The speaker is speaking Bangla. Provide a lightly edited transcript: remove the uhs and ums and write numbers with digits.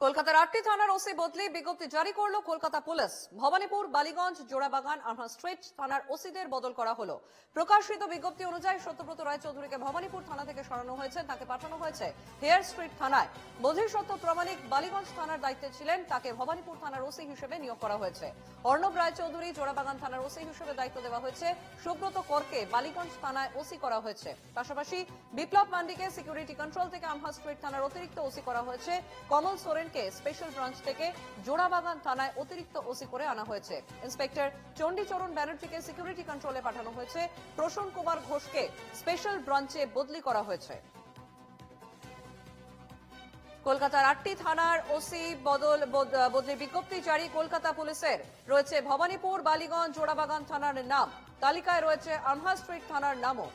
কলকাতার 8টি থানার ওসি বদলি বিজ্ঞপ্তি জারি করলো কলকাতা পুলিশ। ভবানীপুর, বালিগঞ্জ, জোড়াবাগান, আরহা স্ট্রিট থানার ওসিদের বদল করা হলো। প্রকাশিত বিজ্ঞপ্তি অনুযায়ী সত্যব্রত রায়চৌধুরীকে ভবানীপুর থানা থেকে সরানো হয়েছে, তাকে পাঠানো হয়েছে হেয়ার স্ট্রিট থানায়। বধির সত্য প্রমাণিক বালিগঞ্জ থানার দায়িত্বে ছিলেন, তাকে ভবানীপুর থানার ওসি হিসেবে নিয়োগ করা হয়েছে। অর্ণব রায়চৌধুরী জোড়াবাগান থানার ওসি হিসেবে দায়িত্ব দেওয়া হয়েছে। সুব্রত করকে বালিগঞ্জ থানায় ওসি করা হয়েছে। পাশাপাশি বিপ্লব মান্ডিকে সিকিউরিটি কন্ট্রোল থেকে আমহা স্ট্রিট থানার অতিরিক্ত ওসি করা হয়েছে। কমল সোরেনকে স্পেশাল ব্রাঞ্চ থেকে জোড়াবাগান থানায় অতিরিক্ত ওসি করে আনা হয়েছে। ইন্সপেক্টর চণ্ডীচরণ ব্যানার্জিকে সিকিউরিটি কন্ট্রোলে পাঠানো হয়েছে। প্রসন্ন কুমার ঘোষকে স্পেশাল ব্রাঞ্চে বদলি করা হয়েছে। কলকাতার 8টি থানার ওসি বদলি বিজ্ঞপ্তি জারি কলকাতা পুলিশের। রয়েছে ভবানীপুর, বালিগঞ্জ, জোড়াবাগান থানার নাম। তালিকায় রয়েছে আমহা স্ট্রিট থানার নামও।